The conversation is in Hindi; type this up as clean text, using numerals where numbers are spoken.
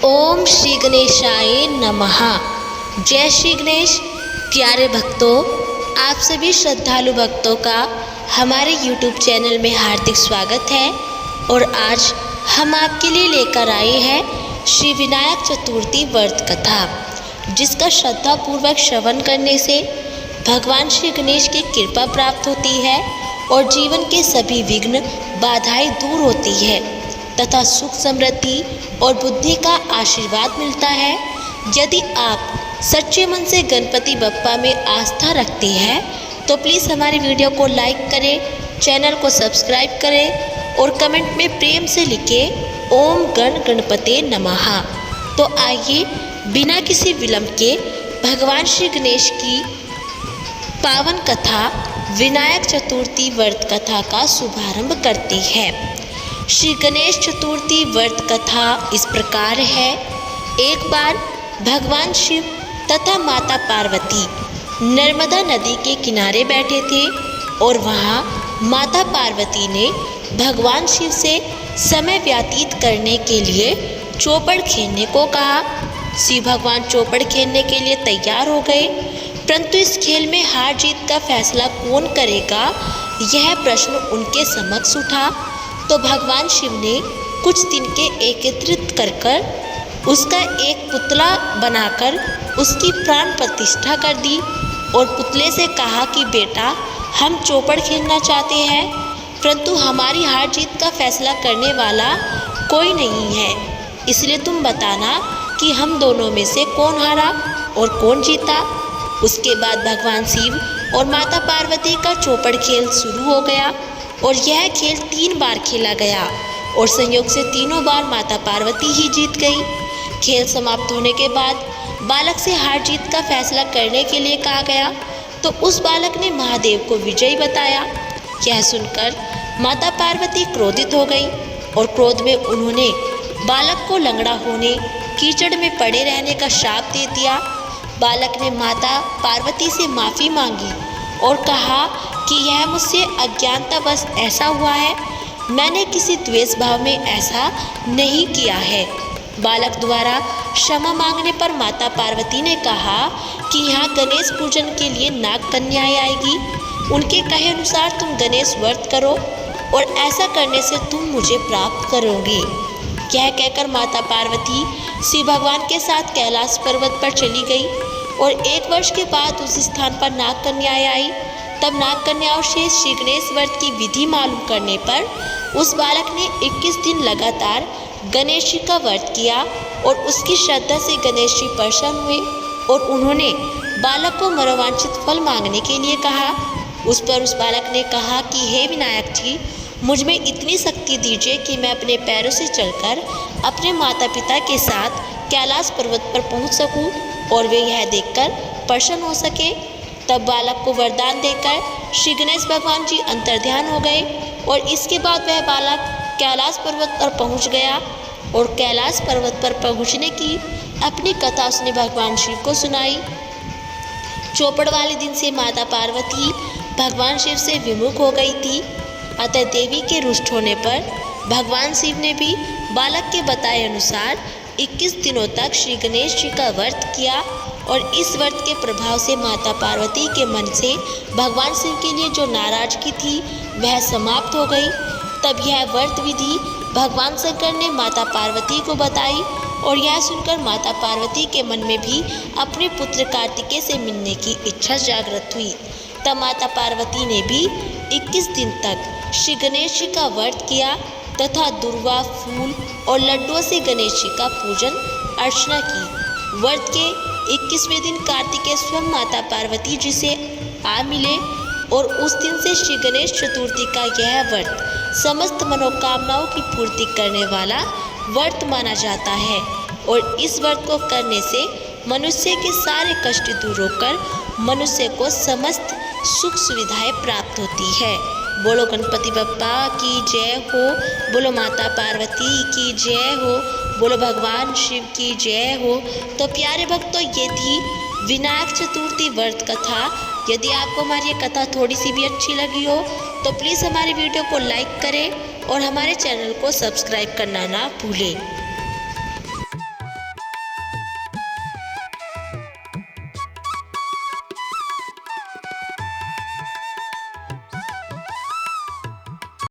ओम श्री गणेशाय नमः। जय श्री गणेश। प्यारे भक्तों, आप सभी श्रद्धालु भक्तों का हमारे YouTube चैनल में हार्दिक स्वागत है। और आज हम आपके लिए लेकर आए हैं श्री विनायक चतुर्थी व्रत कथा, जिसका श्रद्धापूर्वक श्रवण करने से भगवान श्री गणेश की कृपा प्राप्त होती है और जीवन के सभी विघ्न बाधाएं दूर होती है तथा सुख समृद्धि और बुद्धि का आशीर्वाद मिलता है। यदि आप सच्चे मन से गणपति बप्पा में आस्था रखते हैं तो प्लीज़ हमारी वीडियो को लाइक करें, चैनल को सब्सक्राइब करें और कमेंट में प्रेम से लिखें ओम गण गणपते नमः। तो आइए बिना किसी विलंब के भगवान श्री गणेश की पावन कथा विनायक चतुर्थी व्रत कथा का शुभारंभ करते हैं। श्री गणेश चतुर्थी व्रत कथा इस प्रकार है। एक बार भगवान शिव तथा माता पार्वती नर्मदा नदी के किनारे बैठे थे और वहाँ माता पार्वती ने भगवान शिव से समय व्यतीत करने के लिए चौपड़ खेलने को कहा। शिव भगवान चौपड़ खेलने के लिए तैयार हो गए, परंतु इस खेल में हार जीत का फैसला कौन करेगा, यह प्रश्न उनके समक्ष उठा। तो भगवान शिव ने कुछ दिन के एकत्रित कर उसका एक पुतला बनाकर उसकी प्राण प्रतिष्ठा कर दी और पुतले से कहा कि बेटा, हम चौपड़ खेलना चाहते हैं, परंतु हमारी हार जीत का फैसला करने वाला कोई नहीं है, इसलिए तुम बताना कि हम दोनों में से कौन हारा और कौन जीता। उसके बाद भगवान शिव और माता पार्वती का चौपड़ खेल शुरू हो गया और यह खेल 3 बार खेला गया और संयोग से तीनों बार माता पार्वती ही जीत गई। खेल समाप्त होने के बाद बालक से हार जीत का फैसला करने के लिए कहा गया, तो उस बालक ने महादेव को विजयी बताया। यह सुनकर माता पार्वती क्रोधित हो गई और क्रोध में उन्होंने बालक को लंगड़ा होने, कीचड़ में पड़े रहने का श्राप दे दिया। बालक ने माता पार्वती से माफ़ी मांगी और कहा कि यह मुझसे अज्ञानतावश ऐसा हुआ है, मैंने किसी द्वेष भाव में ऐसा नहीं किया है। बालक द्वारा क्षमा मांगने पर माता पार्वती ने कहा कि यहाँ गणेश पूजन के लिए नाग कन्याएं आएगी, उनके कहे अनुसार तुम गणेश व्रत करो और ऐसा करने से तुम मुझे प्राप्त करोगी। यह कहकर माता पार्वती शिव भगवान के साथ कैलाश पर्वत पर चली गई और 1 वर्ष के बाद उस स्थान पर नाग कन्याएं आई। तब नाग कन्याओं से श्री गणेश व्रत की विधि मालूम करने पर उस बालक ने 21 दिन लगातार गणेश जी का व्रत किया और उसकी श्रद्धा से गणेश जी प्रसन्न हुए और उन्होंने बालक को मनोवांछित फल मांगने के लिए कहा। उस पर उस बालक ने कहा कि हे विनायक जी, मुझ में इतनी शक्ति दीजिए कि मैं अपने पैरों से चलकर अपने माता पिता के साथ कैलाश पर्वत पर पहुंच सकूं और वे यह देखकर प्रसन्न हो सके। तब बालक को वरदान देकर श्री गणेश भगवान जी अंतर्ध्यान हो गए और इसके बाद वह बालक कैलाश पर्वत पर पहुंच गया और कैलाश पर्वत पर पहुंचने की अपनी कथा उसने भगवान शिव को सुनाई। चौपड़ वाले दिन से माता पार्वती भगवान शिव से विमुख हो गई थी, अतः देवी के रुष्ट होने पर भगवान शिव ने भी बालक के बताए अनुसार 21 दिनों तक श्री गणेश जी का व्रत किया और इस व्रत के प्रभाव से माता पार्वती के मन से भगवान शिव के लिए जो नाराजगी थी वह समाप्त हो गई। तब यह व्रत विधि भगवान शंकर ने माता पार्वती को बताई और यह सुनकर माता पार्वती के मन में भी अपने पुत्र कार्तिकेय से मिलने की इच्छा जागृत हुई। तब माता पार्वती ने भी 21 दिन तक श्री गणेश जी का व्रत किया तथा दुर्वा, फूल और लड्डुओं से गणेश जी का पूजन अर्चना की। व्रत के 21वें दिन कार्तिकेय स्वयं माता पार्वती जी से आ मिले और उस दिन से श्री गणेश चतुर्थी का यह व्रत समस्त मनोकामनाओं की पूर्ति करने वाला व्रत माना जाता है और इस व्रत को करने से मनुष्य के सारे कष्ट दूर होकर मनुष्य को समस्त सुख सुविधाएं प्राप्त होती है। बोलो गणपति बप्पा की जय हो, बोलो माता पार्वती की जय हो, बोलो भगवान शिव की जय हो। तो प्यारे भक्तों, ये थी विनायक चतुर्थी व्रत कथा। यदि आपको हमारी ये कथा थोड़ी सी भी अच्छी लगी हो तो प्लीज़ हमारी वीडियो को लाइक करें और हमारे चैनल को सब्सक्राइब करना ना भूलें।